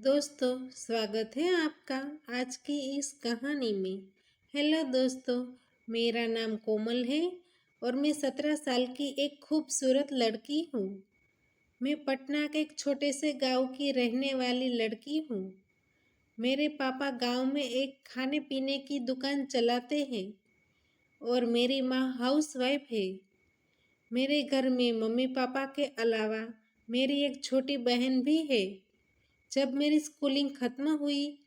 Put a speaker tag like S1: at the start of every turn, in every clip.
S1: दोस्तों, स्वागत है आपका आज की इस कहानी में। हेलो दोस्तों, मेरा नाम कोमल है और मैं 17 साल की एक खूबसूरत लड़की हूँ। मैं पटना के एक छोटे से गांव की रहने वाली लड़की हूँ। मेरे पापा गांव में एक खाने पीने की दुकान चलाते हैं और मेरी माँ हाउसवाइफ है। मेरे घर में मम्मी पापा के अलावा मेरी एक छोटी बहन भी है। जब मेरी स्कूलिंग ख़त्म हुई,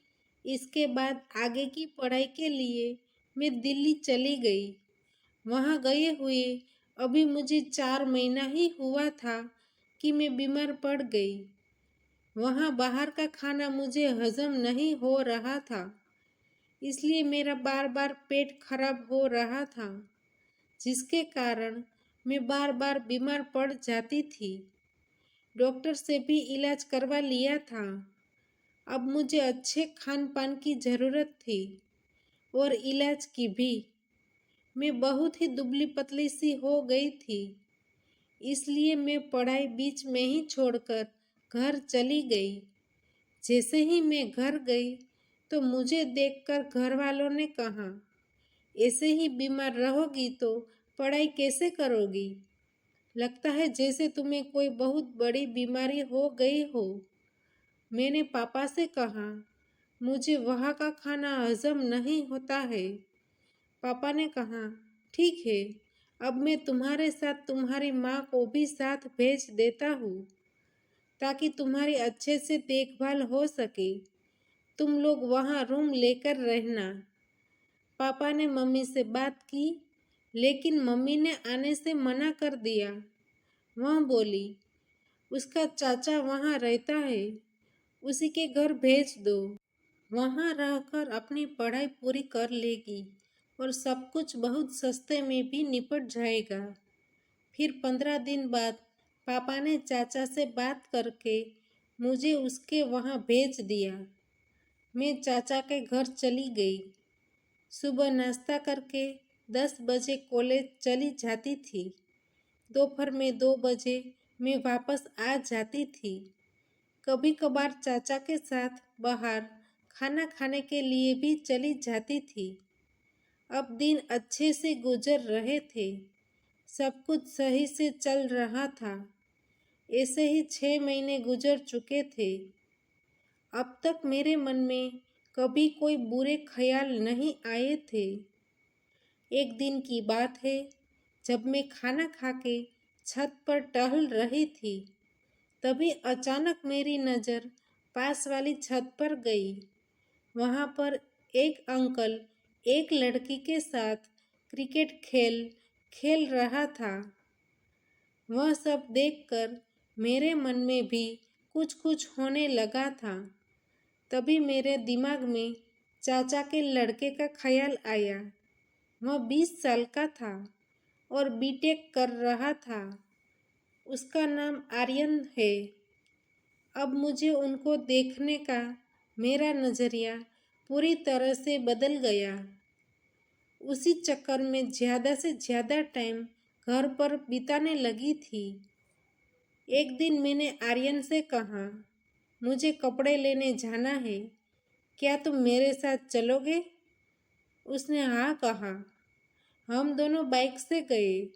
S1: इसके बाद आगे की पढ़ाई के लिए मैं दिल्ली चली गई। वहाँ गए हुए अभी मुझे 4 महीना ही हुआ था कि मैं बीमार पड़ गई। वहाँ बाहर का खाना मुझे हजम नहीं हो रहा था, इसलिए मेरा बार बार पेट खराब हो रहा था, जिसके कारण मैं बार बार बीमार पड़ जाती थी। डॉक्टर से भी इलाज करवा लिया था। अब मुझे अच्छे खान पान की ज़रूरत थी और इलाज की भी। मैं बहुत ही दुबली पतली सी हो गई थी, इसलिए मैं पढ़ाई बीच में ही छोड़कर घर चली गई। जैसे ही मैं घर गई तो मुझे देखकर घर वालों ने कहा, ऐसे ही बीमार रहोगी तो पढ़ाई कैसे करोगी? लगता है जैसे तुम्हें कोई बहुत बड़ी बीमारी हो गई हो। मैंने पापा से कहा, मुझे वहाँ का खाना हजम नहीं होता है। पापा ने कहा, ठीक है, अब मैं तुम्हारे साथ तुम्हारी माँ को भी साथ भेज देता हूँ, ताकि तुम्हारी अच्छे से देखभाल हो सके। तुम लोग वहाँ रूम लेकर रहना। पापा ने मम्मी से बात की, लेकिन मम्मी ने आने से मना कर दिया। वह बोली, उसका चाचा वहाँ रहता है, उसी के घर भेज दो। वहाँ रहकर अपनी पढ़ाई पूरी कर लेगी और सब कुछ बहुत सस्ते में भी निपट जाएगा। फिर 15 दिन बाद पापा ने चाचा से बात करके मुझे उसके वहाँ भेज दिया। मैं चाचा के घर चली गई। सुबह नाश्ता करके 10 बजे कॉलेज चली जाती थी। दोपहर में 2 बजे मैं वापस आ जाती थी। कभी कभार चाचा के साथ बाहर खाना खाने के लिए भी चली जाती थी। अब दिन अच्छे से गुजर रहे थे, सब कुछ सही से चल रहा था। ऐसे ही 6 महीने गुजर चुके थे। अब तक मेरे मन में कभी कोई बुरे ख्याल नहीं आए थे। एक दिन की बात है, जब मैं खाना खाके छत पर टहल रही थी, तभी अचानक मेरी नज़र पास वाली छत पर गई। वहाँ पर एक अंकल एक लड़की के साथ क्रिकेट खेल खेल रहा था। वह सब देखकर मेरे मन में भी कुछ कुछ होने लगा था। तभी मेरे दिमाग में चाचा के लड़के का ख्याल आया। वह 20 साल का था और बीटेक कर रहा था। उसका नाम आर्यन है। अब मुझे उनको देखने का मेरा नज़रिया पूरी तरह से बदल गया। उसी चक्कर में ज़्यादा से ज़्यादा टाइम घर पर बिताने लगी थी। एक दिन मैंने आर्यन से कहा, मुझे कपड़े लेने जाना है, क्या तुम मेरे साथ चलोगे? उसने हाँ कहा। हम दोनों बाइक से गए।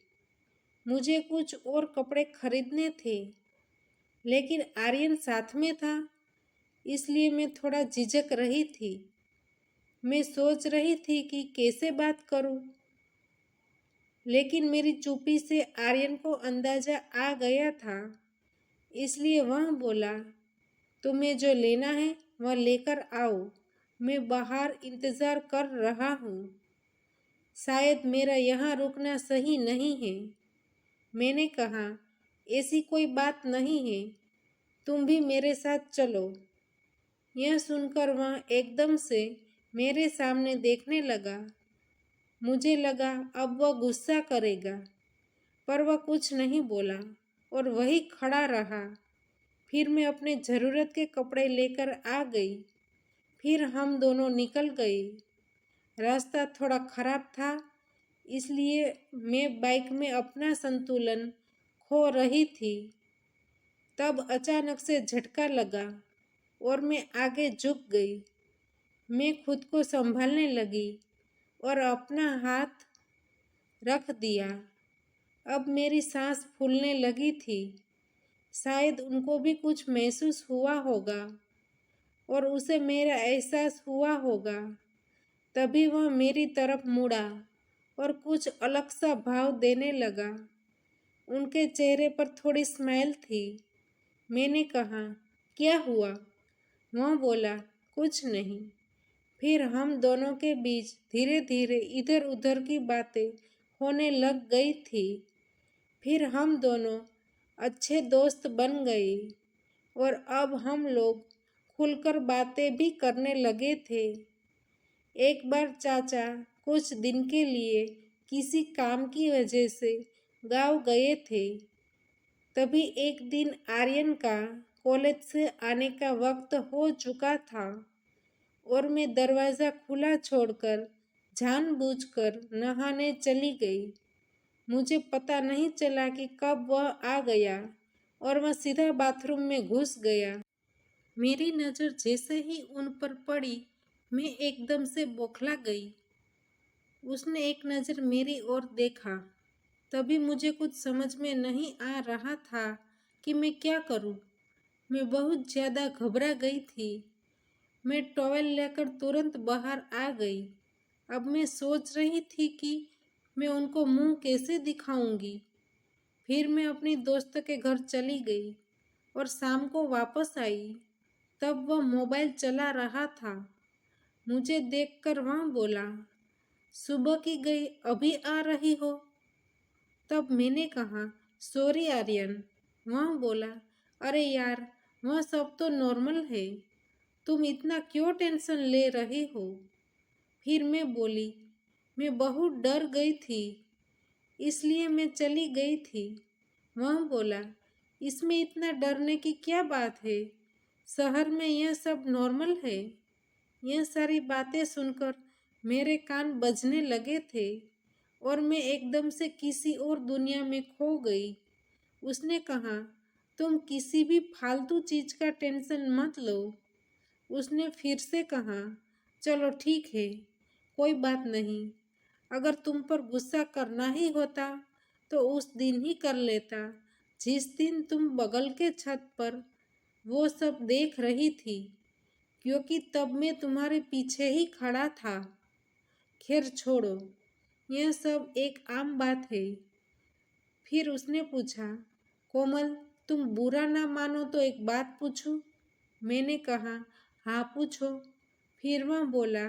S1: मुझे कुछ और कपड़े खरीदने थे, लेकिन आर्यन साथ में था, इसलिए मैं थोड़ा झिझक रही थी। मैं सोच रही थी कि कैसे बात करूं, लेकिन मेरी चुप्पी से आर्यन को अंदाजा आ गया था, इसलिए वह बोला, तुम्हें जो लेना है वह लेकर आओ, मैं बाहर इंतज़ार कर रहा हूँ। शायद मेरा यहाँ रुकना सही नहीं है। मैंने कहा, ऐसी कोई बात नहीं है, तुम भी मेरे साथ चलो। यह सुनकर वह एकदम से मेरे सामने देखने लगा। मुझे लगा अब वह गुस्सा करेगा, पर वह कुछ नहीं बोला और वही खड़ा रहा। फिर मैं अपने ज़रूरत के कपड़े लेकर आ गई। फिर हम दोनों निकल गए। रास्ता थोड़ा खराब था, इसलिए मैं बाइक में अपना संतुलन खो रही थी। तब अचानक से झटका लगा। और मैं आगे झुक गई। मैं खुद को संभालने लगी और अपना हाथ रख दिया। अब मेरी सांस फूलने लगी थी। शायद उनको भी कुछ महसूस हुआ होगा और उसे मेरा एहसास हुआ होगा। तभी वह मेरी तरफ मुड़ा और कुछ अलग सा भाव देने लगा। उनके चेहरे पर थोड़ी स्माइल थी। मैंने कहा, क्या हुआ? वह बोला, कुछ नहीं। फिर हम दोनों के बीच धीरे धीरे इधर उधर की बातें होने लग गई थी। फिर हम दोनों अच्छे दोस्त बन गए और अब हम लोग खुलकर बातें भी करने लगे थे। एक बार चाचा कुछ दिन के लिए किसी काम की वजह से गांव गए थे। तभी एक दिन आर्यन का कॉलेज से आने का वक्त हो चुका था और मैं दरवाज़ा खुला छोड़कर जानबूझकर नहाने चली गई। मुझे पता नहीं चला कि कब वह आ गया और वह सीधा बाथरूम में घुस गया। मेरी नज़र जैसे ही उन पर पड़ी, मैं एकदम से बौखला गई। उसने एक नज़र मेरी ओर देखा। तभी मुझे कुछ समझ में नहीं आ रहा था कि मैं क्या करूं। मैं बहुत ज़्यादा घबरा गई थी। मैं टॉवेल लेकर तुरंत बाहर आ गई। अब मैं सोच रही थी कि मैं उनको मुंह कैसे दिखाऊंगी। फिर मैं अपनी दोस्त के घर चली गई और शाम को वापस आई। तब वह मोबाइल चला रहा था। मुझे देखकर वह बोला, सुबह की गई अभी आ रही हो? तब मैंने कहा, सॉरी आर्यन। वह बोला, अरे यार, वह सब तो नॉर्मल है, तुम इतना क्यों टेंशन ले रही हो? फिर मैं बोली, मैं बहुत डर गई थी, इसलिए मैं चली गई थी। वह बोला, इसमें इतना डरने की क्या बात है? शहर में यह सब नॉर्मल है। यह सारी बातें सुनकर मेरे कान बजने लगे थे और मैं एकदम से किसी और दुनिया में खो गई। उसने कहा, तुम किसी भी फालतू चीज़ का टेंशन मत लो। उसने फिर से कहा, चलो ठीक है, कोई बात नहीं। अगर तुम पर गुस्सा करना ही होता तो उस दिन ही कर लेता, जिस दिन तुम बगल के छत पर वो सब देख रही थी, क्योंकि तब मैं तुम्हारे पीछे ही खड़ा था। खैर छोड़ो, यह सब एक आम बात है। फिर उसने पूछा, कोमल, तुम बुरा ना मानो तो एक बात पूछूं? मैंने कहा, हाँ पूछो। फिर वह बोला,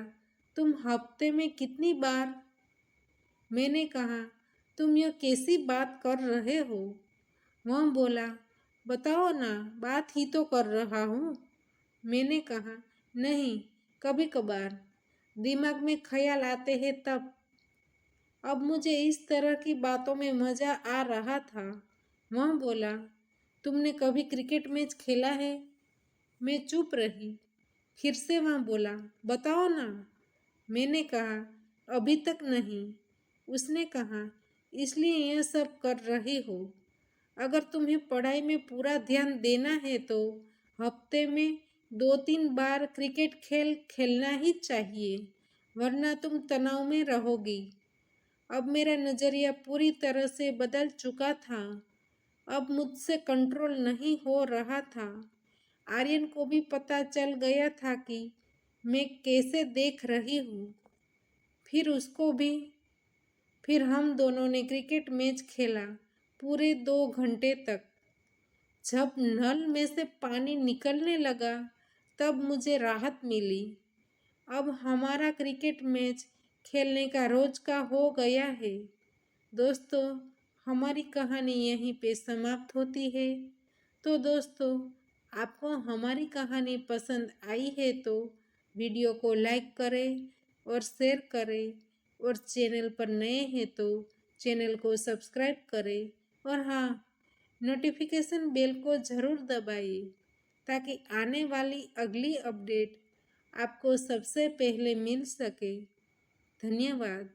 S1: तुम हफ्ते में कितनी बार? मैंने कहा, तुम यह कैसी बात कर रहे हो? वह बोला, बताओ ना, बात ही तो कर रहा हूँ। मैंने कहा, नहीं, कभी कभार दिमाग में ख्याल आते हैं तब। अब मुझे इस तरह की बातों में मज़ा आ रहा था। वह बोला, तुमने कभी क्रिकेट मैच खेला है? मैं चुप रही। फिर से वह बोला, बताओ ना। मैंने कहा, अभी तक नहीं। उसने कहा, इसलिए यह सब कर रही हो। अगर तुम्हें पढ़ाई में पूरा ध्यान देना है तो हफ्ते में 2-3 बार क्रिकेट खेलना ही चाहिए, वरना तुम तनाव में रहोगी। अब मेरा नज़रिया पूरी तरह से बदल चुका था। अब मुझसे कंट्रोल नहीं हो रहा था। आर्यन को भी पता चल गया था कि मैं कैसे देख रही हूँ। फिर उसको भी। फिर हम दोनों ने क्रिकेट मैच खेला पूरे 2 घंटे तक। जब नल में से पानी निकलने लगा तब मुझे राहत मिली। अब हमारा क्रिकेट मैच खेलने का रोज का हो गया है। दोस्तों, हमारी कहानी यहीं पे समाप्त होती है। तो दोस्तों, आपको हमारी कहानी पसंद आई है तो वीडियो को लाइक करें और शेयर करें और चैनल पर नए हैं तो चैनल को सब्सक्राइब करें और हाँ, नोटिफिकेशन बेल को ज़रूर दबाइए ताकि आने वाली अगली अपडेट आपको सबसे पहले मिल सके। धन्यवाद।